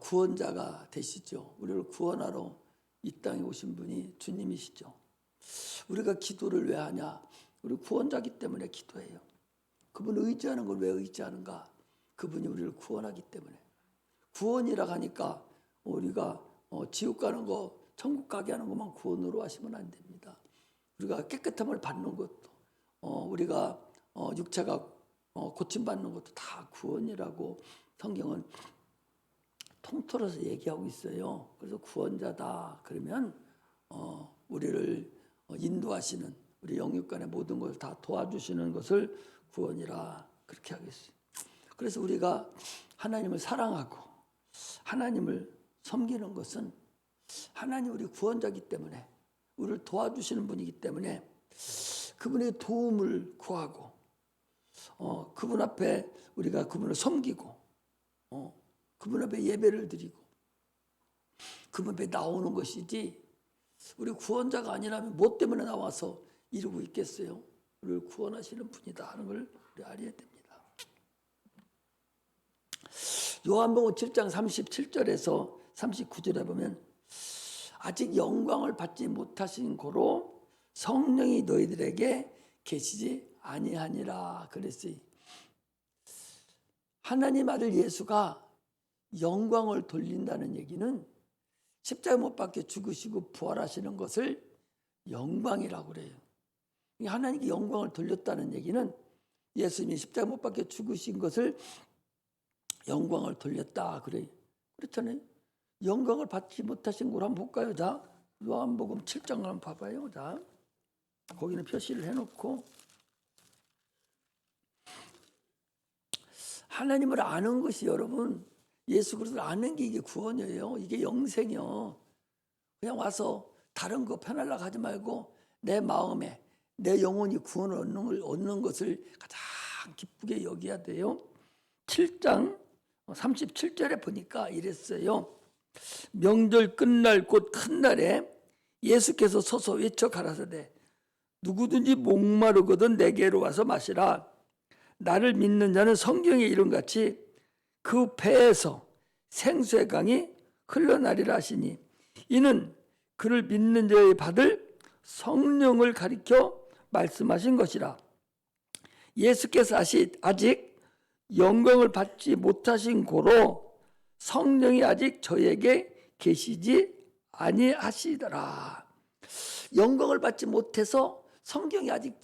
구원자가 되시죠. 우리를 구원하러 이 땅에 오신 분이 주님이시죠. 우리가 기도를 왜 하냐? 우리 구원자기 때문에 기도해요. 그분을 의지하는 걸 왜 의지하는가? 그분이 우리를 구원하기 때문에. 구원이라 하니까 우리가 지옥 가는 거, 천국 가게 하는 것만 구원으로 하시면 안 됩니다. 우리가 깨끗함을 받는 것도, 우리가 육체가 고침받는 것도 다 구원이라고 성경은 통틀어서 얘기하고 있어요. 그래서 구원자다 그러면 우리를 인도하시는, 우리 영육간의 모든 것을 다 도와주시는 것을 구원이라 그렇게 하겠어요. 그래서 우리가 하나님을 사랑하고 하나님을 섬기는 것은 하나님 우리 구원자이기 때문에, 우리를 도와주시는 분이기 때문에 그분의 도움을 구하고 그분 앞에 우리가 그분을 섬기고 그분 앞에 예배를 드리고 그분 앞에 나오는 것이지, 우리 구원자가 아니라면 뭐 때문에 나와서 이루고 있겠어요? 우리를 구원하시는 분이다 하는 걸 우리 알아야 됩니다. 요한복음 7장 37절에서 39절에 보면 아직 영광을 받지 못하신 고로 성령이 너희들에게 계시지 아니하니라 그랬어요. 하나님 아들 예수가 영광을 돌린다는 얘기는 십자가 못 박혀 죽으시고 부활하시는 것을 영광이라고 그래요. 하나님께 영광을 돌렸다는 얘기는 예수님이 십자가 못 박혀 죽으신 것을 영광을 돌렸다 그래요. 그렇잖아요. 영광을 받지 못하신 걸 한번 볼까요? 자, 요한복음 7장을 한번 봐봐요. 자, 거기는 표시를 해놓고, 하나님을 아는 것이, 여러분, 예수 그리스도를 아는 게 이게 구원이에요. 이게 영생이요. 그냥 와서 다른 거 편하려고 하지 말고 내 마음에 내 영혼이 구원을 얻는 것을 가장 기쁘게 여겨야 돼요. 7장 37절에 보니까 이랬어요. 명절 끝날 곧 큰 날에 예수께서 서서 외쳐 가라사대 누구든지 목마르거든 내게로 와서 마시라. 나를 믿는 자는 성경에 이름같이 그 배에서 생수의 강이 흘러나리라 하시니, 이는 그를 믿는 자의 받을 성령을 가리켜 말씀하신 것이라. 예수께서 아직 영광을 받지 못하신 고로 성령이 아직 저에게 계시지 아니하시더라. 영광을 받지 못해서 성령이 아직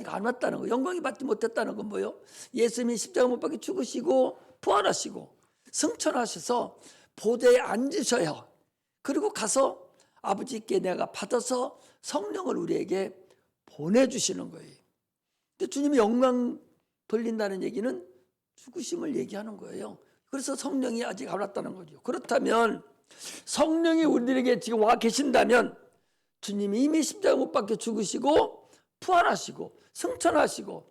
안 왔다는 거. 영광이 받지 못했다는 건 뭐예요? 예수님이 십자가 못 박혀 죽으시고 부활하시고 승천하셔서 보좌에 앉으셔요. 그리고 가서 아버지께 내가 받아서 성령을 우리에게 보내주시는 거예요. 근데 주님이 영광 돌린다는 얘기는 죽으심을 얘기하는 거예요. 그래서 성령이 아직 안 왔다는 거죠. 그렇다면 성령이 우리들에게 지금 와 계신다면 주님이 이미 십자가 못 박혀 죽으시고 부활하시고 승천하시고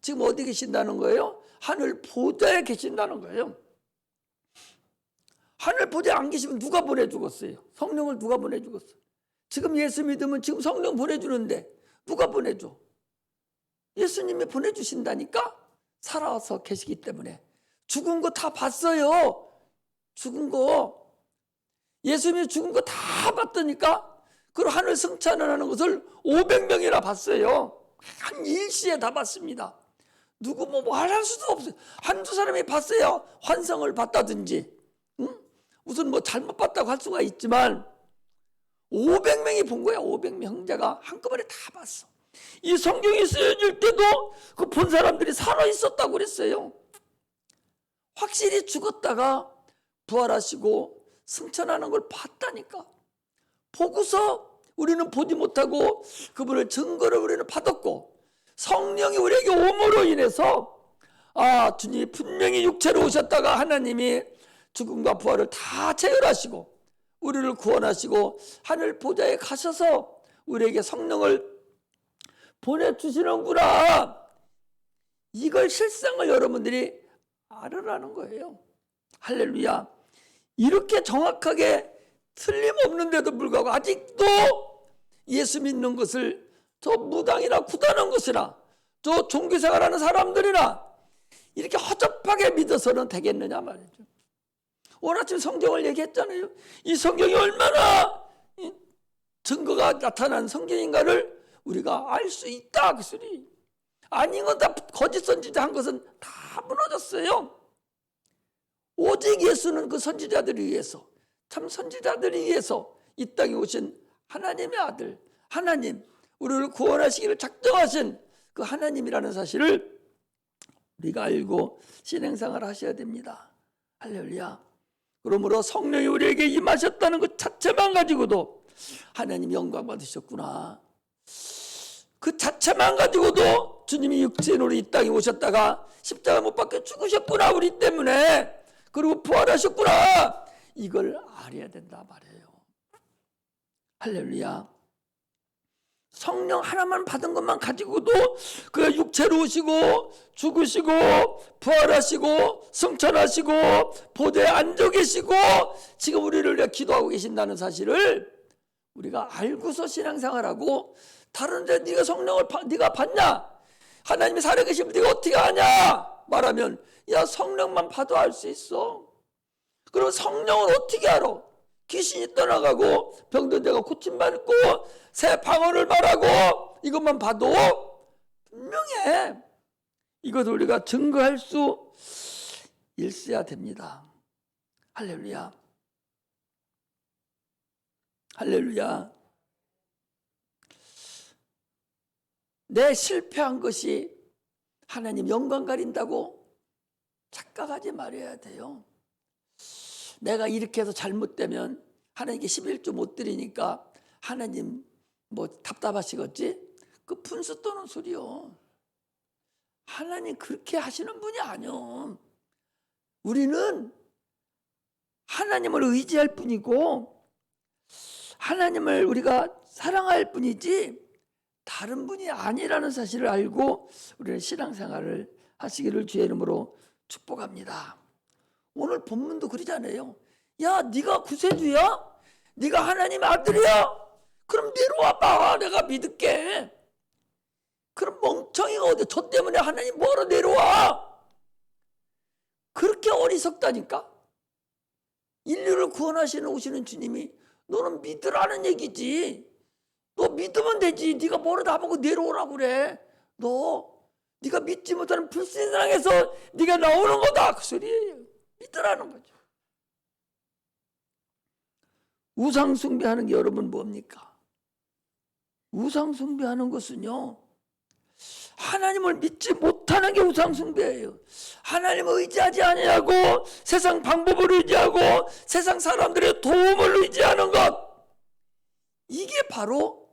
지금 어디 계신다는 거예요? 하늘 보좌에 계신다는 거예요. 하늘 보좌에 안 계시면 누가 보내주겠어요? 성령을 누가 보내주겠어요? 지금 예수 믿으면 지금 성령 보내주는데 누가 보내줘? 예수님이 보내주신다니까. 살아서 계시기 때문에. 죽은 거 다 봤어요. 죽은 거. 예수님이 죽은 거 다 봤다니까. 그리고 하늘 승천을 하는 것을 500명이나 봤어요. 한 일시에 다 봤습니다. 누구 뭐 할 수도 없어요. 한두 사람이 봤어요. 환상을 봤다든지, 무슨 뭐 잘못 봤다고 할 수가 있지만 500명이 본 거야. 500명 형제가 한꺼번에 다 봤어. 이 성경이 쓰여질 때도 그 본 사람들이 살아 있었다고 그랬어요. 확실히 죽었다가 부활하시고 승천하는 걸 봤다니까. 보고서 우리는 보지 못하고 그분을 증거를 우리는 받았고, 성령이 우리에게 오므로 인해서 주님이 분명히 육체로 오셨다가 하나님이 죽음과 부활을 다 체결하시고 우리를 구원하시고 하늘 보좌에 가셔서 우리에게 성령을 보내주시는구나. 이걸 실상을 여러분들이 알으라는 거예요. 할렐루야. 이렇게 정확하게 틀림없는데도 불구하고 아직도 예수 믿는 것을 저 무당이나 구단한 것이나 저 종교생활하는 사람들이나 이렇게 허접하게 믿어서는 되겠느냐 말이죠. 오늘 아침 성경을 얘기했잖아요. 이 성경이 얼마나 증거가 나타난 성경인가를 우리가 알 수 있다. 그 소리. 아닌 건 다 거짓 선지자 한 것은 다 무너졌어요. 오직 예수는 그 선지자들을 위해서, 참 선지자들을 위해서 이 땅에 오신 하나님의 아들, 하나님, 우리를 구원하시기를 작정하신 그 하나님이라는 사실을 우리가 알고 신앙생활을 하셔야 됩니다. 할렐루야. 그러므로 성령이 우리에게 임하셨다는 것 자체만 가지고도 하나님 영광 받으셨구나. 그 자체만 가지고도 주님이 육신으로 이 땅에 오셨다가 십자가 못 박혀 죽으셨구나, 우리 때문에. 그리고 부활하셨구나. 이걸 알아야 된다 말이에요. 할렐루야. 성령 하나만 받은 것만 가지고도 그 육체로 오시고 죽으시고 부활하시고 승천하시고 보좌에 앉아 계시고 지금 우리를 위해 기도하고 계신다는 사실을 우리가 알고서 신앙생활하고, 다른데 네가 성령을 네가 받냐, 하나님이 살아계시면 네가 어떻게 아냐 말하면, 야, 성령만 봐도 알 수 있어. 그럼 성령을 어떻게 알아? 귀신이 떠나가고 병든 데가 고침받고 새 방언을 말하고 이것만 봐도 분명해. 이것을 우리가 증거할 수 있어야 됩니다. 할렐루야. 할렐루야. 내 실패한 것이 하나님 영광 가린다고 착각하지 말아야 돼요. 내가 이렇게 해서 잘못되면 하나님께 11조 못 드리니까 하나님 뭐 답답하시겠지? 그 분수 떠는 소리요. 하나님 그렇게 하시는 분이 아니요. 우리는 하나님을 의지할 뿐이고 하나님을 우리가 사랑할 뿐이지 다른 분이 아니라는 사실을 알고 우리는 신앙생활을 하시기를 주의 이름으로 축복합니다. 오늘 본문도 그러잖아요. 야, 네가 구세주야? 네가 하나님의 아들이야? 그럼 내려와 봐. 내가 믿을게. 그럼 멍청이가 어디, 저 때문에 하나님 뭐하러 내려와? 그렇게 어리석다니까. 인류를 구원하시는 오시는 주님이 너는 믿으라는 얘기지. 너 믿으면 되지. 네가 뭐를 나보고 내려오라고 그래. 네가 믿지 못하는 불신앙에서 네가 나오는 거다. 그 소리예요. 믿으라는 거죠. 우상 숭배하는 게 여러분 뭡니까? 우상 숭배하는 것은요, 하나님을 믿지 못하는 게 우상 숭배예요. 하나님을 의지하지 아니하고 세상 방법을 의지하고 세상 사람들의 도움을 의지하는 것, 이게 바로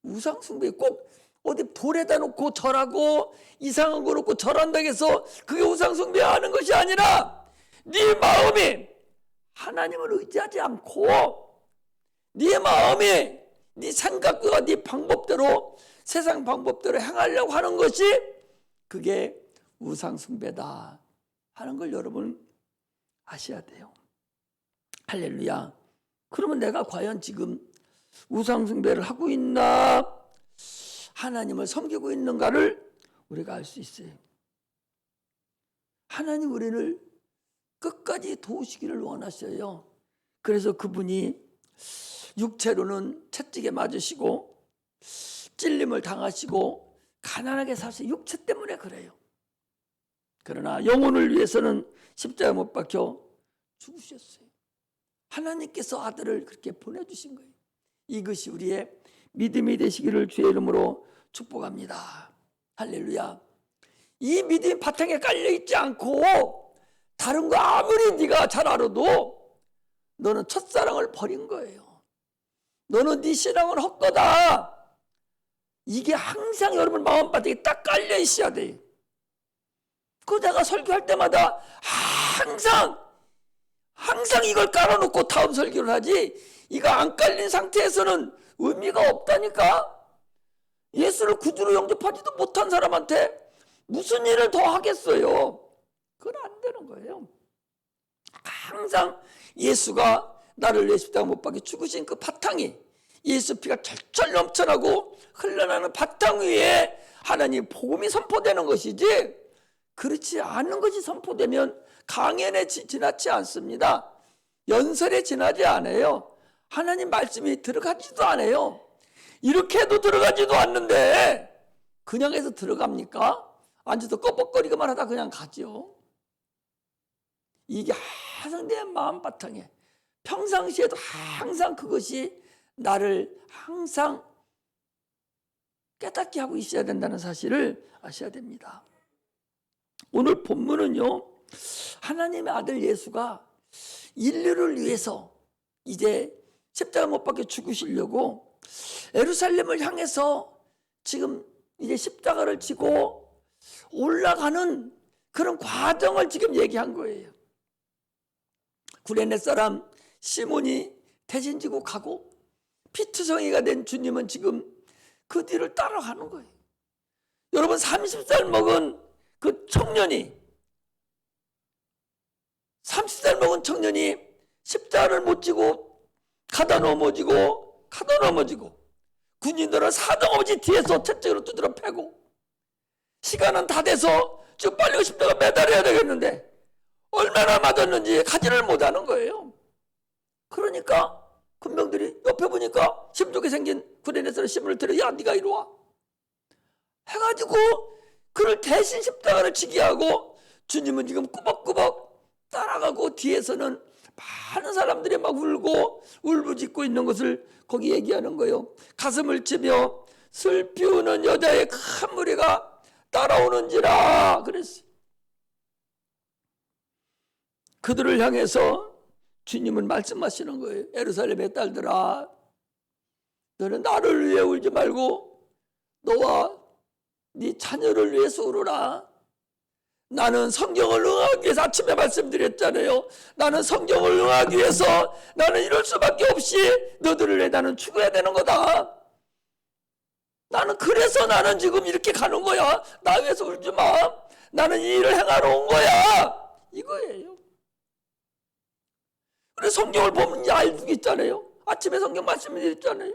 우상 숭배. 꼭 어디 돌에다 놓고 절하고 이상한 거 놓고 절한다고 해서 그게 우상 숭배하는 것이 아니라 네 마음이 하나님을 의지하지 않고 네 마음이 네 생각과 네 방법대로 세상 방법대로 행하려고 하는 것이 그게 우상 숭배다 하는 걸 여러분 아셔야 돼요. 할렐루야. 그러면 내가 과연 지금 우상 숭배를 하고 있나 하나님을 섬기고 있는가를 우리가 알 수 있어요. 하나님 우리를 끝까지 도우시기를 원하셔요. 그래서 그분이 육체로는 채찍에 맞으시고 찔림을 당하시고 가난하게 사실 육체 때문에 그래요. 그러나 영혼을 위해서는 십자가에 못 박혀 죽으셨어요. 하나님께서 아들을 그렇게 보내주신 거예요. 이것이 우리의 믿음이 되시기를 주의 이름으로 축복합니다. 할렐루야. 이 믿음이 바탕에 깔려있지 않고 다른 거 아무리 네가 잘 알아도 너는 첫사랑을 버린 거예요. 너는 네 신앙은 헛거다. 이게 항상 여러분 마음바닥에 딱 깔려 있어야 돼요. 그 내가 설교할 때마다 항상 이걸 깔아놓고 다음 설교를 하지, 이거 안 깔린 상태에서는 의미가 없다니까. 예수를 구주로 영접하지도 못한 사람한테 무슨 일을 더 하겠어요? 그건 안 되는 거예요. 항상 예수가 나를 위해 십자가 못 박혀 죽으신 그 바탕이, 예수 피가 철철 넘쳐나고 흘러나는 바탕 위에 하나님 복음이 선포되는 것이지, 그렇지 않은 것이 선포되면 강연에 지나치 않습니다. 연설에 지나지 않아요. 하나님 말씀이 들어가지도 않아요. 이렇게 해도 들어가지도 않는데 그냥 해서 들어갑니까? 앉아서 꺼벅거리기만 하다 그냥 가죠. 이게 항상 내 마음바탕에 평상시에도 항상 그것이 나를 항상 깨닫게 하고 있어야 된다는 사실을 아셔야 됩니다. 오늘 본문은요, 하나님의 아들 예수가 인류를 위해서 이제 십자가 못 박혀 죽으시려고 예루살렘을 향해서 지금 이제 십자가를 지고 올라가는 그런 과정을 지금 얘기한 거예요. 구레네 사람 시몬이 대신 지고 가고 피투성이가 된 주님은 지금 그 뒤를 따라가는 거예요. 여러분, 30살 먹은 그 청년이 30살 먹은 청년이 십자가를 못 지고 가다 넘어지고 군인들은 사정없이 뒤에서 채찍으로 두드려 패고 시간은 다 돼서 지금 빨리 십자가 매달아야 되겠는데 얼마나 맞았는지 가지를 못하는 거예요. 그러니까 군병들이 옆에 보니까 심좋게 생긴 구레네사람 시몬을 데려, 야 네가 이리 와 해가지고 그를 대신 십자가를 지게 하고 주님은 지금 꾸벅꾸벅 따라가고 뒤에서는 많은 사람들이 막 울고 울부짖고 있는 것을 거기 얘기하는 거예요. 가슴을 치며 슬피 우는 여자의 큰 무리가 따라오는지라 그랬어요. 그들을 향해서 주님은 말씀하시는 거예요. 예루살렘의 딸들아, 너는 나를 위해 울지 말고 너와 네 자녀를 위해서 울어라. 나는 성경을 응하기 위해서 아침에 말씀드렸잖아요. 나는 성경을 응하기 위해서 나는 이럴 수밖에 없이 너들을 위해 나는 죽어야 되는 거다. 그래서 나는 지금 이렇게 가는 거야. 나 위해서 울지 마. 나는 이 일을 행하러 온 거야. 이거예요. 그래서 성경을 보면 알고 있잖아요. 아침에 성경 말씀드렸잖아요.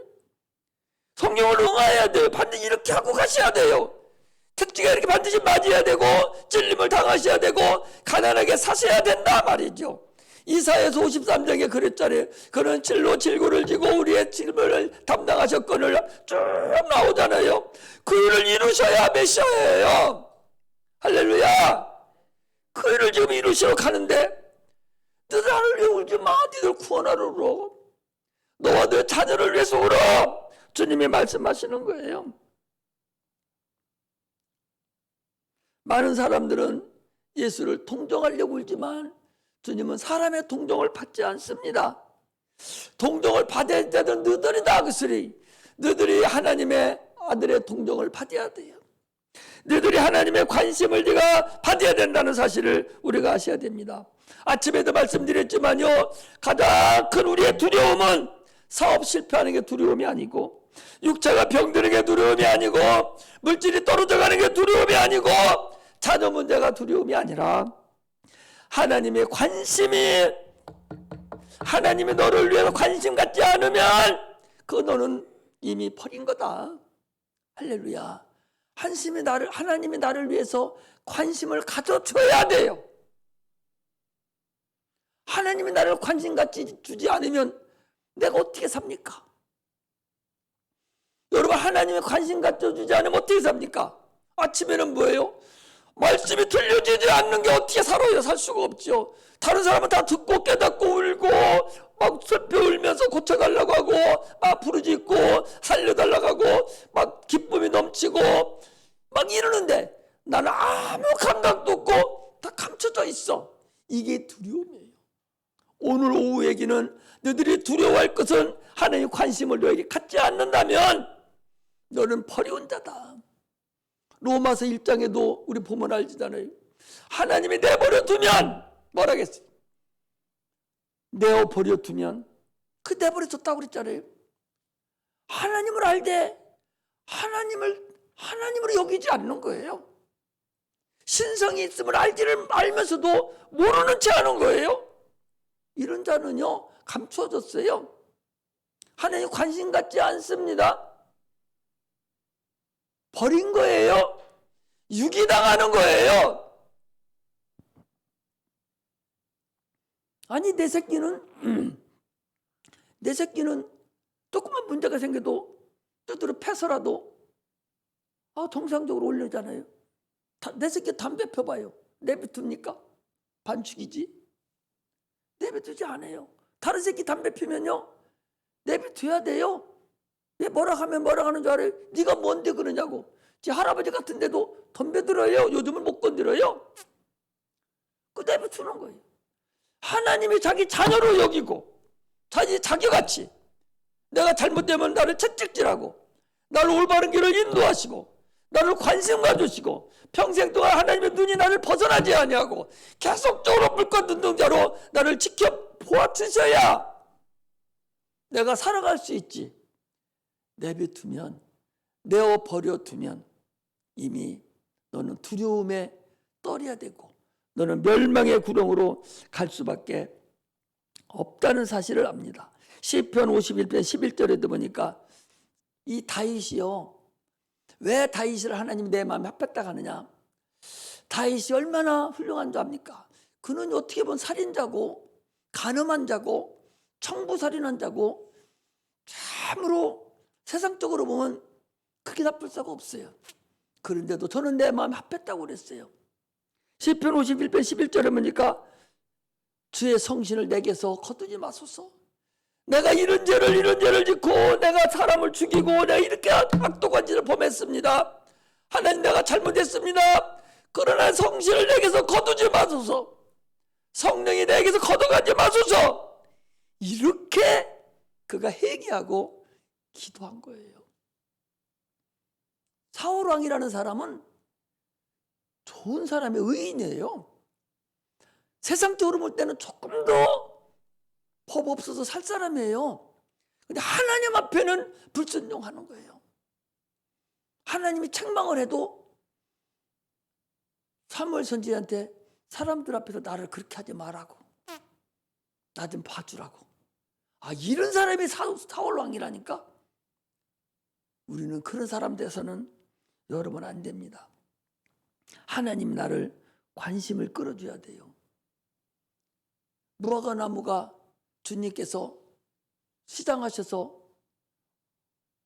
성경을 응해야 돼요. 반드시 이렇게 하고 가셔야 돼요. 특징이 이렇게 반드시 맞아야 되고 찔림을 당하셔야 되고 가난하게 사셔야 된다 말이죠. 이사야서 53장에 그랬잖아요. 그는 질로 질고를 지고 우리의 질문을 담당하셨거늘 쭉 나오잖아요. 그 일을 이루셔야 메시아예요. 할렐루야. 그 일을 지금 이루시러 가는데 너들 나를 위해 울지 마. 너희들 구원하러 울어. 너와 너 자녀를 위해서 울어. 주님이 말씀하시는 거예요. 많은 사람들은 예수를 동정하려고 울지만 주님은 사람의 동정을 받지 않습니다. 동정을 받아야 되던 너희들이다 그쓰리. 너희들이 하나님의 아들의 동정을 받아야 돼요. 너희들이 하나님의 관심을 네가 받아야 된다는 사실을 우리가 아셔야 됩니다. 아침에도 말씀드렸지만요, 가장 큰 우리의 두려움은 사업 실패하는 게 두려움이 아니고 육체가 병드는 게 두려움이 아니고 물질이 떨어져가는 게 두려움이 아니고 자녀 문제가 두려움이 아니라 하나님의 관심이, 하나님이 너를 위해서 관심 갖지 않으면 그 너는 이미 버린 거다. 할렐루야. 하나님이 나를 위해서 관심을 가져줘야 돼요. 하나님이 나를 관심 갖지 주지 않으면 내가 어떻게 삽니까? 여러분, 하나님의 관심 가져주지 않으면 어떻게 삽니까? 아침에는 뭐예요? 말씀이 들려지지 않는 게 어떻게 살아요? 살 수가 없죠. 다른 사람은 다 듣고 깨닫고 울고 막 슬퍼 울면서 고쳐가려고 하고 막 부르짖고 살려달라고 하고 막 기쁨이 넘치고 막 이러는데 나는 아무 감각도 없고 다 감춰져 있어. 이게 두려움이에요. 오늘 오후 얘기는 너희들이 두려워할 것은 하나님의 관심을 너에게 갖지 않는다면 너는 버려온 자다. 로마서 1장에도 우리 보면 알지잖아요. 하나님이 내버려 두면 뭐라겠어요? 내어버려 두면 그 내버려 뒀다고 그랬잖아요. 하나님을 알되 하나님으로 여기지 않는 거예요. 신성이 있음을 알면서도 모르는 채 하는 거예요. 이런 자는요, 감추어졌어요. 하나님 관심 갖지 않습니다. 버린 거예요. 유기당하는 거예요. 아니 내 새끼는 조그만 문제가 생겨도 두드러 패서라도 정상적으로 올리잖아요. 내 새끼 담배 펴봐요. 내뱉습니까? 반칙이지. 내뱉지 않아요. 다른 새끼 담배 피면요 내뱉어야 돼요. 왜 뭐라 하면 뭐라 하는 줄 알아요? 네가 뭔데 그러냐고. 제 할아버지 같은데도 덤벼들어요. 요즘은 못 건드려요. 그 내뱉는 거예요. 하나님이 자기 자녀로 여기고 자기같이 내가 잘못되면 나를 채찍질하고 나를 올바른 길을 인도하시고 나를 관심 가주시고 평생 동안 하나님의 눈이 나를 벗어나지 아니하고 계속적으로 물건 눈동자로 나를 지켜보아 주셔야 내가 살아갈 수 있지. 내뱉으면 내어버려 두면 이미 너는 두려움에 떨어야 되고 너는 멸망의 구렁으로 갈 수밖에 없다는 사실을 압니다. 시편 51편 11절에도 보니까 이 다윗이요, 왜 다윗을 하나님이 내 마음에 합했다 하느냐. 다윗이 얼마나 훌륭한 줄 압니까? 그는 어떻게 보면 살인자고 간음한 자고 청부살인한 자고 참으로 세상적으로 보면 크게 나쁠 자가 없어요. 그런데도 저는 내 마음에 합했다고 그랬어요. 시편 51편 11절에 보니까 주의 성신을 내게서 거두지 마소서. 내가 이런 죄를 짓고 내가 사람을 죽이고 내가 이렇게 악독한 짓을 범했습니다. 하나님 내가 잘못했습니다. 그러나 성신을 내게서 거두지 마소서. 성령이 내게서 거둬가지 마소서. 이렇게 그가 회개하고 기도한 거예요. 사울 왕이라는 사람은 좋은 사람의 의인이에요. 세상적으로 볼 때는 조금 더 법 없어서 살 사람이에요. 근데 하나님 앞에는 불순종하는 거예요. 하나님이 책망을 해도 사무엘 선지자한테 사람들 앞에서 나를 그렇게 하지 말라고, 나 좀 봐주라고. 이런 사람이 사울 왕이라니까. 우리는 그런 사람 돼서는 여러분 안 됩니다. 하나님 나를 관심을 끌어줘야 돼요. 무화과 나무가 주님께서 시장하셔서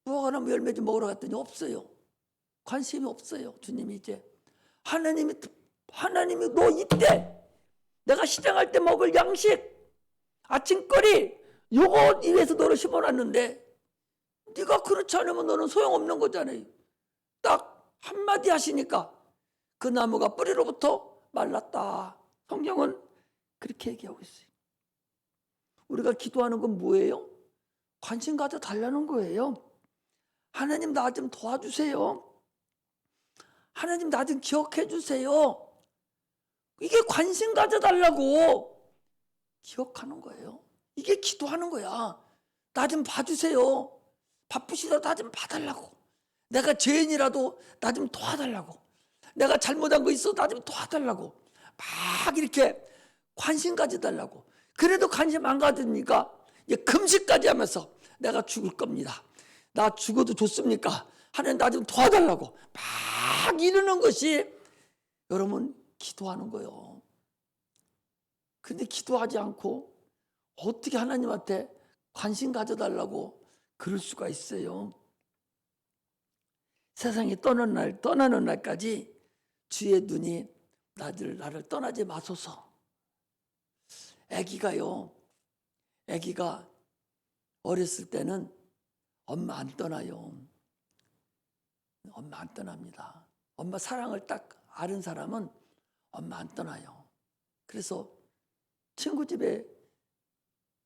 무화과나무 열매 좀 먹으러 갔더니 없어요. 관심이 없어요. 주님이 이제 하나님이 너 이때 내가 시장할 때 먹을 양식 아침거리 요거 위해서 너를 심어놨는데 네가 그렇지 않으면 너는 소용없는 거잖아요. 딱 한마디 하시니까 그 나무가 뿌리로부터 말랐다. 성경은 그렇게 얘기하고 있어요. 우리가 기도하는 건 뭐예요? 관심 가져 달라는 거예요. 하나님 나 좀 도와주세요. 하나님 나 좀 기억해 주세요. 이게 관심 가져 달라고 기억하는 거예요. 이게 기도하는 거야. 나 좀 봐주세요. 바쁘시다도 나 좀 봐달라고. 내가 죄인이라도 나 좀 도와달라고. 내가 잘못한 거 있어 나 좀 도와달라고. 막 이렇게 관심 가져달라고. 그래도 관심 안 가지니까 금식까지 하면서 내가 죽을 겁니다. 나 죽어도 좋습니까? 하나님 나 좀 도와달라고 막 이러는 것이 여러분 기도하는 거예요. 근데 기도하지 않고 어떻게 하나님한테 관심 가져달라고 그럴 수가 있어요. 세상이 떠나는 날까지 주의 눈이 나를 떠나지 마소서. 아기가 어렸을 때는 엄마 안 떠나요. 엄마 안 떠납니다. 엄마 사랑을 딱 아는 사람은 엄마 안 떠나요. 그래서 친구 집에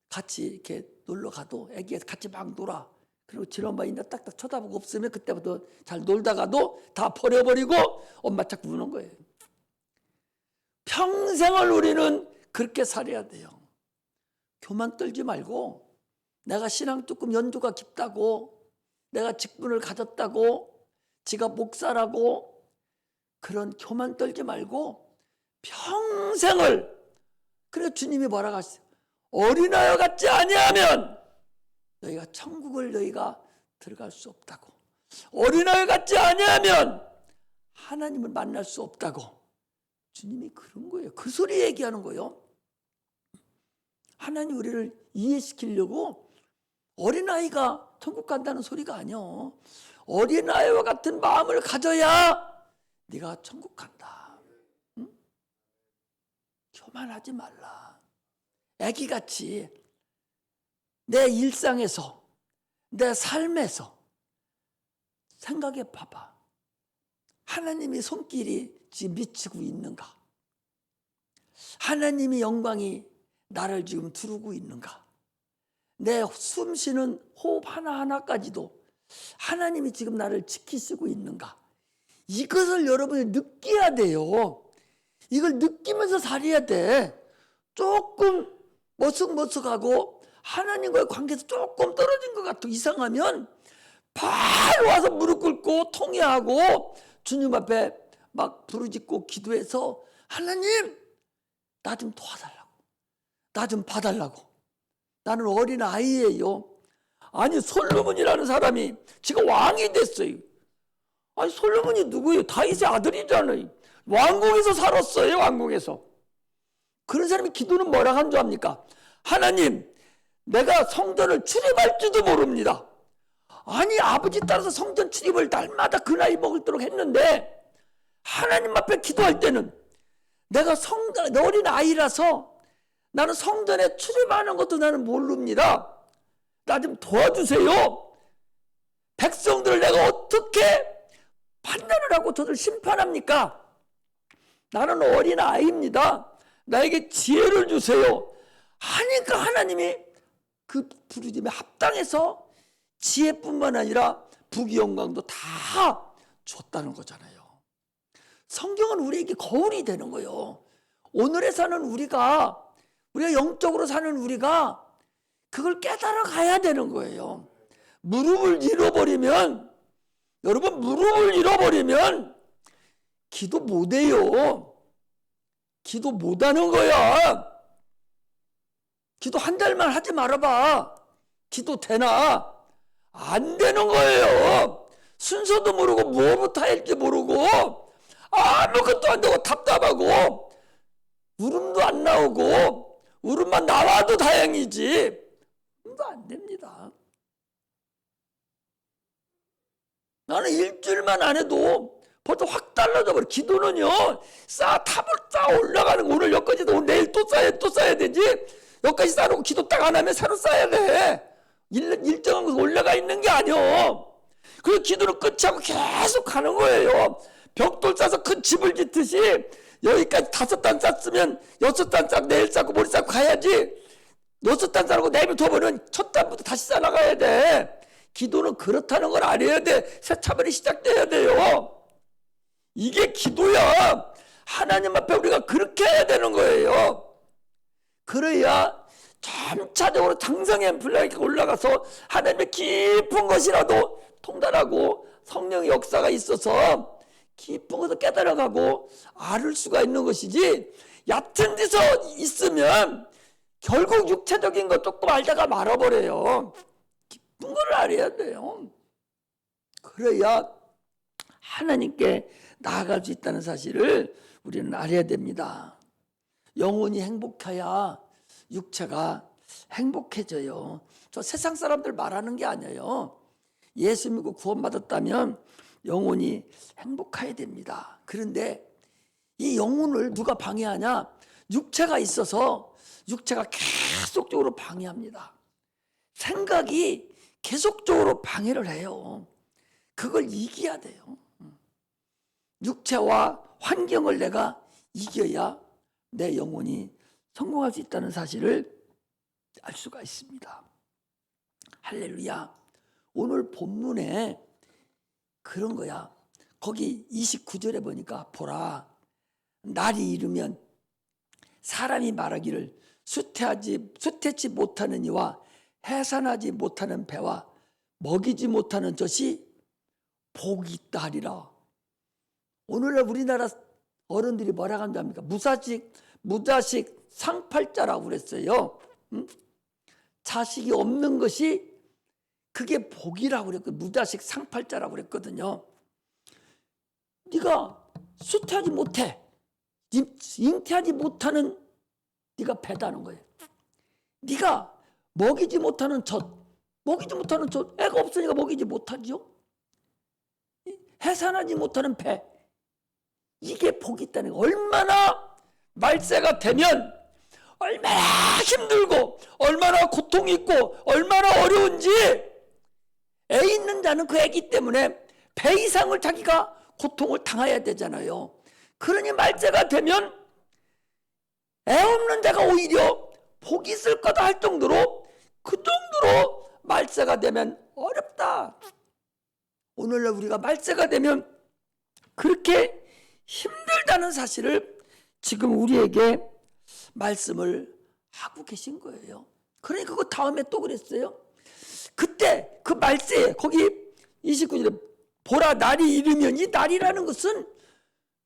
같이 이렇게 놀러 가도 아기가 같이 막 놀아. 그리고 지엄마 있나 딱딱 쳐다보고 없으면 그때부터 잘 놀다가도 다 버려버리고 엄마 자꾸 우는 거예요. 평생을 우리는 그렇게 살아야 돼요. 교만 떨지 말고 내가 신앙 조금 연조가 깊다고 내가 직분을 가졌다고 지가 목사라고 그런 교만 떨지 말고 평생을 그래 주님이 뭐라고 하셨어요? 어린아이 같지 아니하면 너희가 천국을 너희가 들어갈 수 없다고. 어린아이 같지 아니하면 하나님을 만날 수 없다고. 주님이 그런 거예요. 그 소리 얘기하는 거예요. 하나님 우리를 이해시키려고 어린아이가 천국 간다는 소리가 아니요. 어린아이와 같은 마음을 가져야 네가 천국 간다. 응? 교만하지 말라. 애기같이 내 일상에서, 내 삶에서 생각해 봐봐. 하나님의 손길이 지금 미치고 있는가? 하나님의 영광이 나를 지금 두르고 있는가? 내 숨 쉬는 호흡 하나하나까지도 하나님이 지금 나를 지키시고 있는가? 이것을 여러분이 느껴야 돼요. 이걸 느끼면서 살아야 돼. 조금 머쓱머쓱하고 하나님과의 관계에서 조금 떨어진 것 같고 이상하면 바로 와서 무릎 꿇고 통회하고 주님 앞에 막 부르짖고 기도해서 하나님 나 좀 도와달라고, 나 좀 봐달라고. 나는 어린 아이예요. 아니 솔로몬이라는 사람이 지가 왕이 됐어요. 아니 솔로몬이 누구예요? 다윗의 아들이잖아요. 왕궁에서 살았어요. 왕궁에서. 그런 사람이 기도는 뭐라 한 줄 압니까? 하나님 내가 성전을 출입할지도 모릅니다. 아니 아버지 따라서 성전 출입을 날마다 그 나이 먹도록 했는데 하나님 앞에 기도할 때는 내가 어린 아이라서 나는 성전에 출입하는 것도 나는 모릅니다. 나 좀 도와주세요. 백성들을 내가 어떻게 판단을 하고 저들 심판합니까? 나는 어린 아이입니다. 나에게 지혜를 주세요. 하니까 하나님이 그 부르짖음에 합당해서 지혜뿐만 아니라 부귀영광도 다 줬다는 거잖아요. 성경은 우리에게 거울이 되는 거예요. 오늘에 사는 우리가 영적으로 사는 우리가 그걸 깨달아 가야 되는 거예요. 무릎을 잃어버리면, 여러분 무릎을 잃어버리면 기도 못해요. 기도 못하는 거야. 기도 한 달만 하지 말아봐. 기도 되나? 안 되는 거예요. 순서도 모르고 뭐부터 할지 모르고 아무것도 안 되고 답답하고 울음도 안 나오고 울음만 나와도 다행이지 울음도 안 됩니다. 나는 일주일만 안 해도 벌써 확 달라져 버려. 기도는요 탑을 쌓아 올라가는 거. 오늘 여기까지 오늘 내일 또 쌓아야 되지. 여기까지 쌓아놓고 기도 딱 안 하면 새로 쌓아야 돼. 일정한 곳에 올라가 있는 게 아니요. 그 기도는 끝이 하고 계속 가는 거예요. 벽돌 싸서 큰 집을 짓듯이 여기까지 5단 쌓았으면 6단 쌓고 내일 쌓고 모레 쌓고 가야지. 6단 쌓고 내비둬버리면 첫 단부터 다시 쌓아나가야 돼. 기도는 그렇다는 걸 알아야 돼. 새 차별이 시작돼야 돼요. 이게 기도야. 하나님 앞에 우리가 그렇게 해야 되는 거예요. 그래야 점차적으로 장성의 분량이 올라가서 하나님의 깊은 것이라도 통달하고 성령의 역사가 있어서 깊은 것을 깨달아가고 알을 수가 있는 것이지, 얕은 데서 있으면 결국 육체적인 것 조금 알다가 말아버려요. 깊은 걸 알아야 돼요. 그래야 하나님께 나아갈 수 있다는 사실을 우리는 알아야 됩니다. 영혼이 행복해야 육체가 행복해져요. 저 세상 사람들 말하는 게 아니에요. 예수 믿고 구원받았다면 영혼이 행복해야 됩니다. 그런데 이 영혼을 누가 방해하냐? 육체가 있어서 육체가 계속적으로 방해합니다. 생각이 계속적으로 방해를 해요. 그걸 이겨야 돼요. 육체와 환경을 내가 이겨야 내 영혼이 성공할 수 있다는 사실을 알 수가 있습니다. 할렐루야. 오늘 본문에 그런 거야. 거기 29절에 보니까 보라, 날이 이르면 사람이 말하기를 쇠퇴치 못하는 이와 해산하지 못하는 배와 먹이지 못하는 젖이 복이 있다 하리라. 오늘날 우리나라 어른들이 뭐라고 한다 합니까? 무자식 상팔자라고 그랬어요. 자식이 없는 것이 그게 복이라고 그랬거든요. 무자식 상팔자라고 그랬거든요. 네가 쇠퇴하지 못해, 잉태하지 못하는 네가 배다는 거예요. 네가 먹이지 못하는 젖, 애가 없으니까 먹이지 못하죠. 해산하지 못하는 배, 이게 복이 있다는 거. 얼마나 말세가 되면 얼마나 힘들고 얼마나 고통이 있고 얼마나 어려운지, 애 있는 자는 그 애기 때문에 배 이상을 자기가 고통을 당해야 되잖아요. 그러니 말세가 되면 애 없는 자가 오히려 복이 있을 거다 할 정도로, 그 정도로 말세가 되면 어렵다. 오늘날 우리가 말세가 되면 그렇게 힘들다는 사실을 지금 우리에게 말씀을 하고 계신 거예요. 그러니까 그 다음에 또 그랬어요. 그때 그 말세에 거기 29절에 보라 날이 이르면, 이 날이라는 것은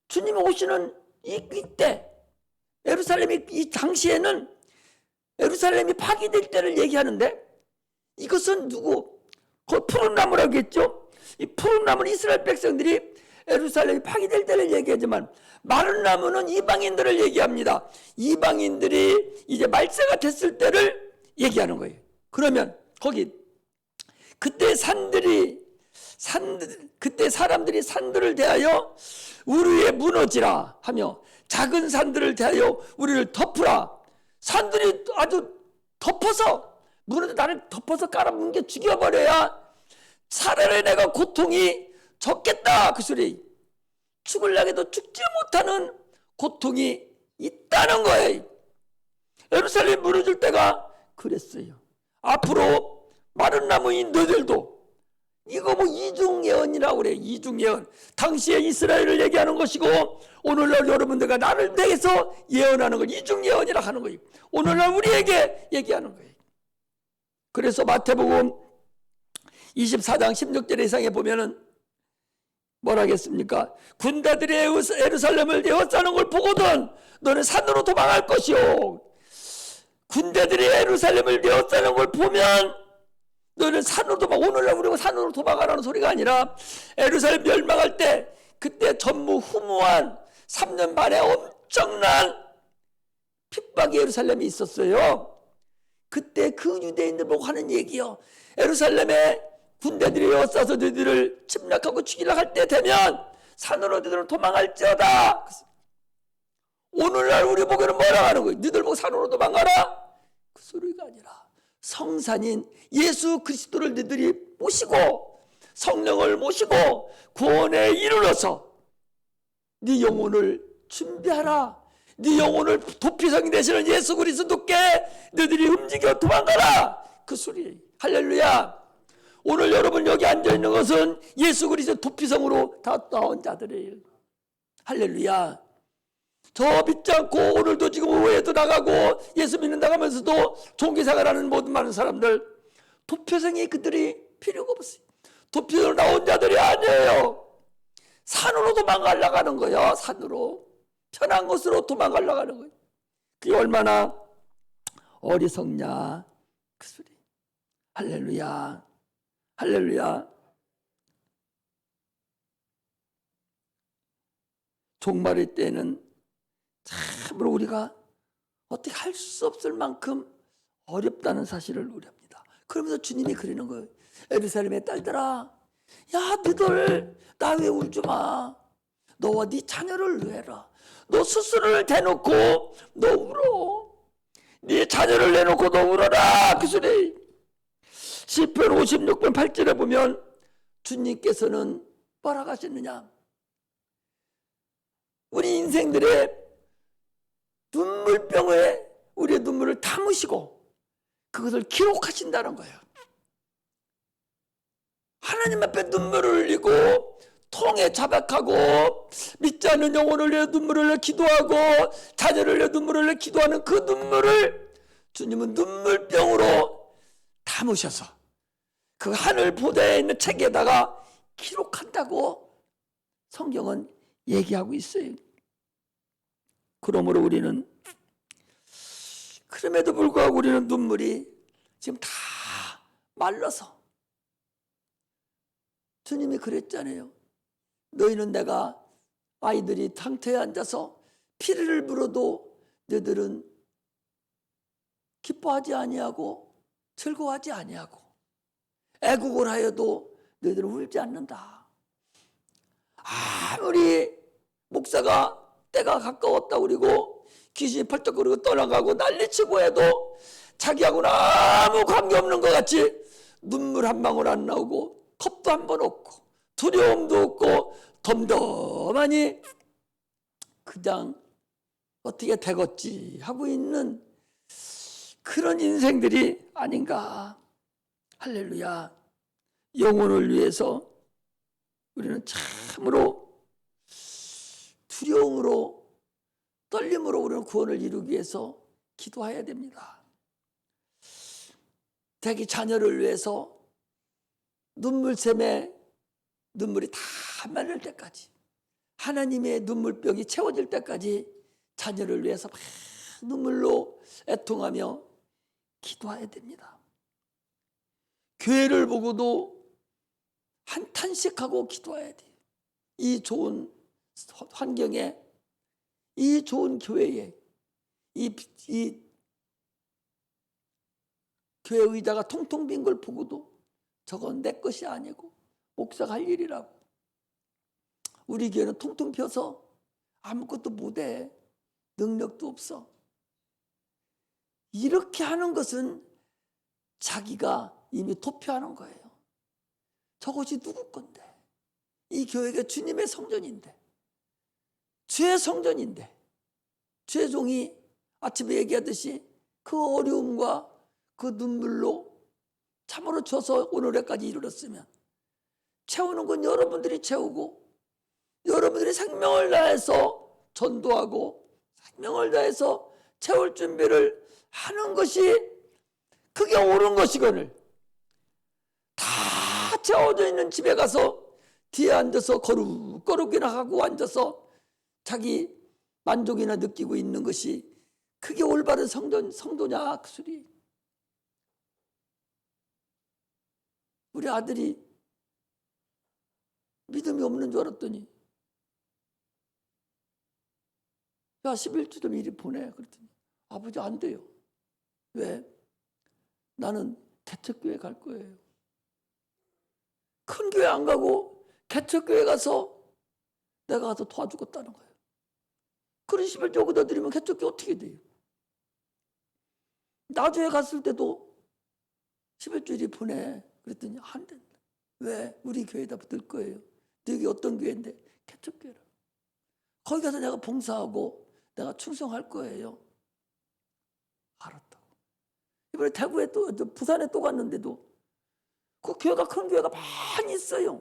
주님이 오시는 이때 예루살렘이, 이 당시에는 예루살렘이 파괴될 때를 얘기하는데, 이것은 누구? 그 푸른 나무라고 했죠. 이 푸른 나무는 이스라엘 백성들이 예루살렘이 파괴될 때를 얘기하지만, 마른 나무는 이방인들을 얘기합니다. 이방인들이 이제 말세가 됐을 때를 얘기하는 거예요. 그러면 거기 그때 사람들이 산들을 대하여 우리의 무너지라 하며 작은 산들을 대하여 우리를 덮으라. 산들이 아주 덮어서, 무너져 나를 덮어서 깔아뭉개 죽여버려야 차라리 내가 고통이 적겠다, 그 소리. 죽을락해도 죽지 못하는 고통이 있다는 거예요. 예루살렘 무너질 때가 그랬어요. 앞으로 마른 나무인 너희들도, 이거 뭐 이중예언이라고 그래요. 이중예언. 당시에 이스라엘을 얘기하는 것이고, 오늘날 여러분들과 나를 대해서 예언하는 걸 이중예언이라 하는 거예요. 오늘날 우리에게 얘기하는 거예요. 그래서 마태복음 24장 16절 이상에 보면은 뭐라 하겠습니까? 군대들이 예루살렘을 에워싸는 걸 보거든 너는 산으로 도망할 것이요. 군대들이 예루살렘을 에워싸는 걸 보면 너는 산으로 도망. 오늘날 우리가 산으로 도망가라는 소리가 아니라, 예루살렘 멸망할 때 그때 전무후무한 3년 반에 엄청난 핍박이 예루살렘에 있었어요. 그때 그 유대인들 보고 하는 얘기요. 예루살렘에 군대들이 에워싸서 너희들을 침략하고 죽이려고 할 때 되면 산으로 너희들은 도망할지어다. 오늘날 우리 보기에는 뭐라 하는 거예요? 너희들 보고 산으로 도망가라? 그 소리가 아니라 성산인 예수 그리스도를 너희들이 모시고 성령을 모시고 구원에 이르러서 네 영혼을 준비하라. 네 영혼을 도피성이 되시는 예수 그리스도께 너희들이 움직여 도망가라. 그 소리예요. 할렐루야. 오늘 여러분 여기 앉아있는 것은 예수 그리스도 도피성으로 다 나온 자들이에요. 할렐루야. 저 믿지 않고 오늘도 지금 오해도 나가고 예수 믿는다고 하면서도 종교생활하는 모든 많은 사람들, 도피성이 그들이 필요가 없어요. 도피성으로 나온 자들이 아니에요. 산으로 도망가려고 하는 거예요. 산으로, 편한 곳으로 도망가려고 하는 거예요. 그게 얼마나 어리석냐, 그 소리. 할렐루야. 할렐루야. 종말의 때는 참으로 우리가 어떻게 할 수 없을 만큼 어렵다는 사실을 우려합니다. 그러면서 주님이 그러는 거예요. 예루살렘의 딸들아, 야 너희들 나 왜 울지 마. 너와 네 자녀를 위해라. 너 스스로를 대놓고 너 울어. 네 자녀를 내놓고 너 울어라. 그 소리. 시편 56편 8절에 보면 주님께서는 뭐라고 하셨느냐. 우리 인생들의 눈물병에 우리의 눈물을 담으시고 그것을 기록하신다는 거예요. 하나님 앞에 눈물을 흘리고 통에 자박하고 믿지 않는 영혼을 위해 눈물을 흘려 기도하고 자녀를 위해 눈물을 흘려 기도하는 그 눈물을 주님은 눈물병으로 담으셔서 그 하늘 보좌에 있는 책에다가 기록한다고 성경은 얘기하고 있어요. 그러므로 우리는, 그럼에도 불구하고 우리는 눈물이 지금 다 말라서, 주님이 그랬잖아요. 너희는 내가 아이들이 상태에 앉아서 피를 물어도 너희들은 기뻐하지 아니하고 즐거워하지 아니하고 애국을 하여도 너희들은 울지 않는다. 아무리 목사가 때가 가까웠다 그리고 귀신이 펄떡거리고 떠나가고 난리치고 해도 자기하고는 아무 관계없는 것 같이 눈물 한 방울 안 나오고 겁도 한 번 없고 두려움도 없고 덤덤하니 그냥 어떻게 되겠지 하고 있는 그런 인생들이 아닌가. 할렐루야. 영혼을 위해서 우리는 참으로 두려움으로 떨림으로 우리는 구원을 이루기 위해서 기도해야 됩니다. 자기 자녀를 위해서 눈물샘에 눈물이 다 마를 때까지 하나님의 눈물병이 채워질 때까지 자녀를 위해서 막 눈물로 애통하며 기도해야 됩니다. 교회를 보고도 한탄식하고 기도해야 돼요. 이 좋은 환경에, 이 좋은 교회에, 이 교회 의자가 통통 빈 걸 보고도 저건 내 것이 아니고 목사가 할 일이라고. 우리 교회는 통통 펴서 아무것도 못해. 능력도 없어. 이렇게 하는 것은 자기가 이미 도피하는 거예요. 저것이 누구 건데? 이 교회가 주님의 성전인데, 주의 성전인데, 주의 종이 아침에 얘기하듯이 그 어려움과 그 눈물로 참으로 줘서 오늘까지 이르렀으면 채우는 건 여러분들이 채우고 여러분들이 생명을 다해서 전도하고 생명을 다해서 채울 준비를 하는 것이 그게 옳은 것이거늘 다 채워져 있는 집에 가서 뒤에 앉아서 거룩거룩이나 하고 앉아서 자기 만족이나 느끼고 있는 것이 그게 올바른 성도냐 그 소리. 우리 아들이 믿음이 없는 줄 알았더니 야 11주 좀 이리 보내. 그랬더니 아버지 안 돼요. 왜? 나는 개척교회 갈 거예요. 큰 교회 안 가고 개척교회 가서 내가 가서 도와주겠다는 거예요. 그런 11주 여기다 드리면 개척교회 어떻게 돼요? 나중에 갔을 때도 11주 이리 보내. 그랬더니 안 된다. 왜? 우리 교회에다 붙을 거예요. 너희 어떤 교회인데? 개척교회라. 거기 가서 내가 봉사하고 내가 충성할 거예요. 알았다고. 이번에 대구에 또 부산에 또 갔는데도 그 교회가 큰 교회가 많이 있어요.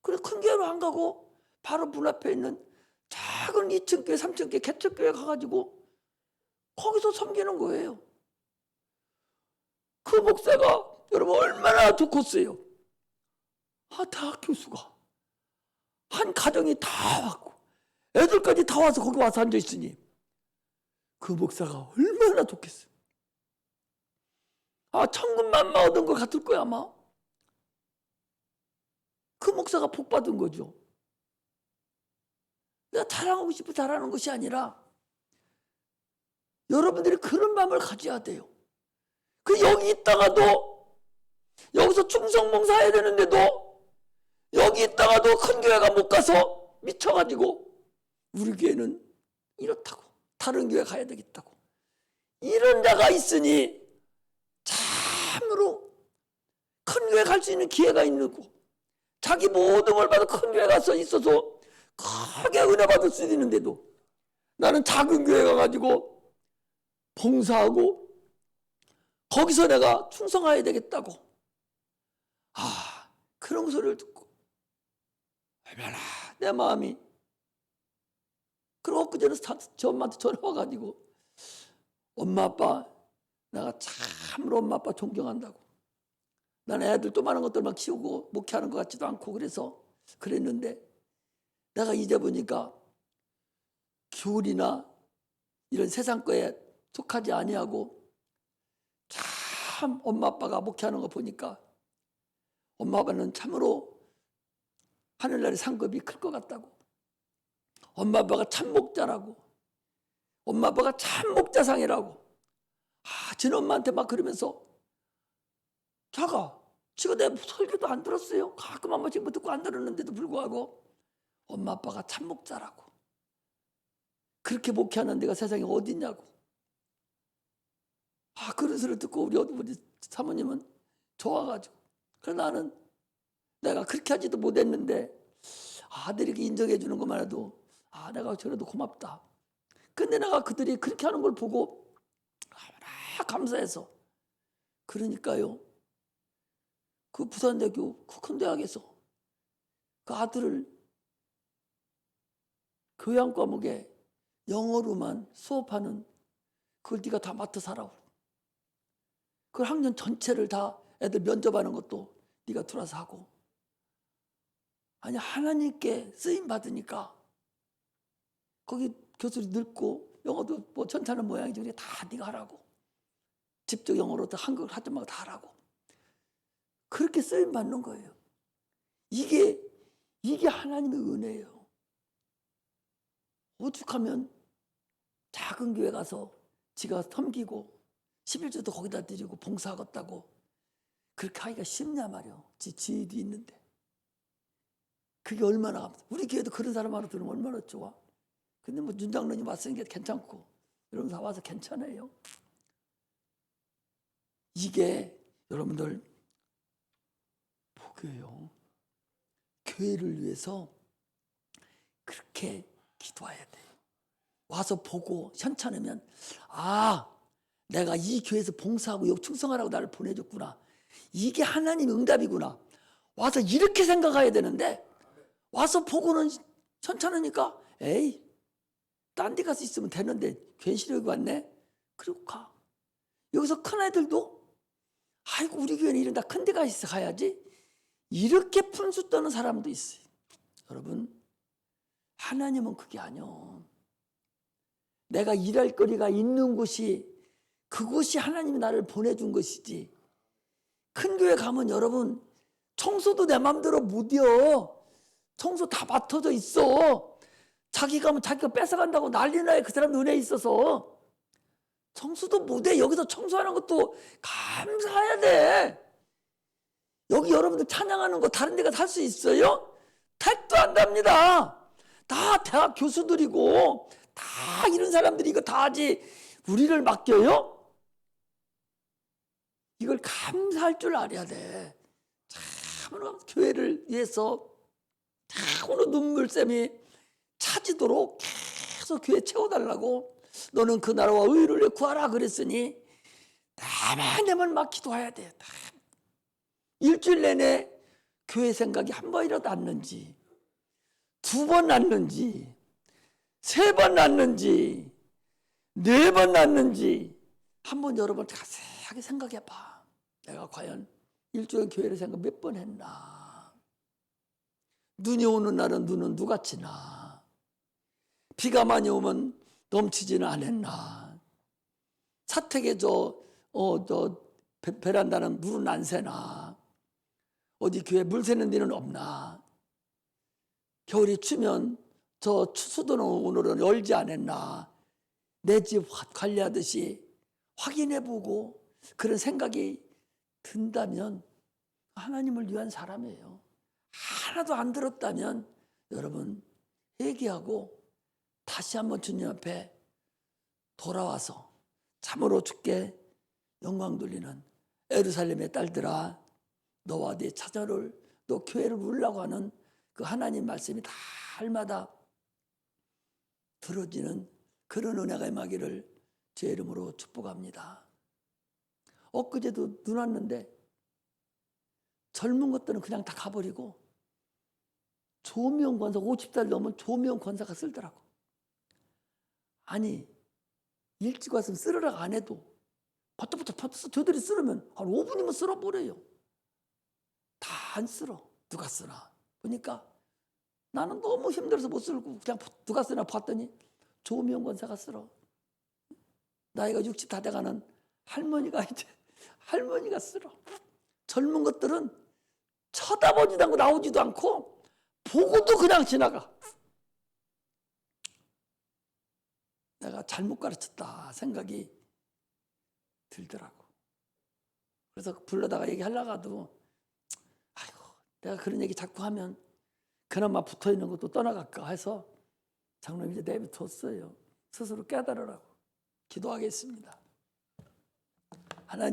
그래 큰 교회로 안 가고 바로 문 앞에 있는 작은 2층 교회 3층 교회 개척교회 가가지고 거기서 섬기는 거예요. 그 목사가 여러분 얼마나 좋겠어요. 대학 교수가 한 가정이 다 왔고 애들까지 다 와서 거기 와서 앉아있으니 그 목사가 얼마나 좋겠어요. 천군만마 얻은 것 같을 거야 아마. 그 목사가 복 받은 거죠. 내가 자랑하고 싶어 자라는 것이 아니라 여러분들이 그런 마음을 가져야 돼요. 그 여기 있다가도 여기서 충성봉사해야 되는데도 여기 있다가도 큰 교회가 못 가서 미쳐가지고 우리 교회는 이렇다고 다른 교회 가야 되겠다고 이런 자가 있으니 참으로 큰 교회 갈 수 있는 기회가 있는 거 자기 모든 걸 받아 큰 교회 가서 있어서 크게 은혜 받을 수 있는데도 나는 작은 교회 가가지고 봉사하고 거기서 내가 충성해야 되겠다고 그런 소리를 듣고 얼마나 내 마음이. 그리고 엊그제는 저 엄마한테 전화 와가지고 엄마 아빠 내가 참으로 엄마 아빠 존경한다고. 나는 애들 또 많은 것들만 키우고 목회하는 것 같지도 않고 그래서 그랬는데 내가 이제 보니까 교리나 이런 세상 거에 속하지 아니하고 참 엄마 아빠가 목회하는 거 보니까 엄마 아빠는 참으로 하늘나라의 상급이 클 것 같다고. 엄마 아빠가 참 목자라고. 엄마 아빠가 참 목자상이라고. 진 엄마한테 막 그러면서 지가 내 설교도 안 들었어요. 가끔 한 번씩 뭐 듣고 안 들었는데도 불구하고 엄마 아빠가 참목자라고. 그렇게 목회하는 데가 세상에 어디 있냐고. 그런 소리를 듣고 우리 사모님은 좋아가지고. 그래서 나는 내가 그렇게 하지도 못했는데 아들에게 인정해 주는 것만 해도 내가 저래도 고맙다. 근데 내가 그들이 그렇게 하는 걸 보고 감사해서. 그러니까요, 그 부산대교 그 큰 대학에서 그 아들을 교양 과목에 영어로만 수업하는 그걸 네가 다 맡아서 하라고. 그걸 학년 전체를 다 애들 면접하는 것도 네가 들어와서 하고. 아니, 하나님께 쓰임 받으니까 거기 교수들이 늙고 영어도 뭐 천차는 모양이지, 다 네가 하라고. 직접 영어로 한국을 하지 말고 다 하라고. 그렇게 쓰임 받는 거예요. 이게 하나님의 은혜예요. 오죽하면 작은 교회 가서 지가 섬기고 11조도 거기다 드리고 봉사하겠다고 그렇게 하기가 쉽냐 말이요. 지위도 있는데. 그게 얼마나, 우리 교회도 그런 사람 하나 들으면 얼마나 좋아. 근데 뭐 윤 장로님 왔으니까 괜찮고 이러면서 와서 괜찮아요. 이게 여러분들 복이에요. 교회를 위해서 그렇게 기도해야 돼요. 와서 보고 현찮으면 내가 이 교회에서 봉사하고 여기 충성하라고 나를 보내줬구나. 이게 하나님의 응답이구나. 와서 이렇게 생각해야 되는데 와서 보고는 현찮으니까 딴 데 가서 있으면 되는데 괜시 여기 왔네. 그리고 가. 여기서 큰 애들도 아이고 우리 교회는 이런 다 큰 데 가야지. 이렇게 분수 떠는 사람도 있어요. 여러분, 하나님은 그게 아니요. 내가 일할 거리가 있는 곳이 그곳이 하나님이 나를 보내준 것이지. 큰 교회 가면 여러분 청소도 내 맘대로 못이요. 청소 다 맡아져 있어. 자기 가면 자기가 뺏어간다고 난리나요. 그 사람 눈에 있어서. 청소도 못해. 여기서 청소하는 것도 감사해야 돼. 여기 여러분들 찬양하는 거 다른 데 가서 할 수 있어요? 택도 안 답니다. 다 대학 교수들이고 다 이런 사람들이 이거 다 하지 우리를 맡겨요? 이걸 감사할 줄 알아야 돼. 참으로 교회를 위해서 참으로 눈물샘이 차지도록 계속 교회 채워달라고. 너는 그 나라와 의를 구하라 그랬으니 나만 막 기도해야 돼. 일주일 내내 교회 생각이 한 번이라도 났는지, 두 번 났는지, 세 번 났는지, 네 번 났는지 한번 여러분 자세하게 생각해 봐. 내가 과연 일주일 교회를 생각 몇 번 했나? 눈이 오는 날은 눈은 누가 치나? 비가 많이 오면 넘치지는 않았나? 사택에 베란다는 물은 안 새나? 어디 교회 물 새는 데는 없나? 겨울이 추면 저 수도는 오늘은 열지 않았나? 내 집 관리하듯이 확인해보고 그런 생각이 든다면 하나님을 위한 사람이에요. 하나도 안 들었다면 여러분 회개하고 다시 한번 주님 앞에 돌아와서 참으로 주께 영광 돌리는 예루살렘의 딸들아, 너와 네 자녀를 너 교회를 울라고 하는 그 하나님 말씀이 달마다 들어지는 그런 은혜가 임하기를 제 이름으로 축복합니다. 엊그제도 눈 왔는데 젊은 것들은 그냥 다 가버리고 조미영 권사 50살 넘은 조미영 권사가 쓸더라고. 아니 일찍 왔으면 쓰르라고 안 해도 버터버터 저들이 쓰르면 한 5분이면 쓸어버려요. 다 안 쓸어. 누가 쓰나 보니까 나는 너무 힘들어서 못 쓸고 그냥 누가 쓰나 봤더니 조미영 권사가 쓸어. 나이가 60 다 돼가는 할머니가 이제 할머니가 쓸어. 젊은 것들은 쳐다보지도 않고 나오지도 않고 보고도 그냥 지나가. 내가 잘못 가르쳤다 생각이 들더라고. 그래서 불러다가 얘기하려가도 아이고 내가 그런 얘기 자꾸 하면 그나마 붙어있는 것도 떠나갈까 해서 장로님 이제 내비뒀어요. 스스로 깨달으라고. 기도하겠습니다. 하나님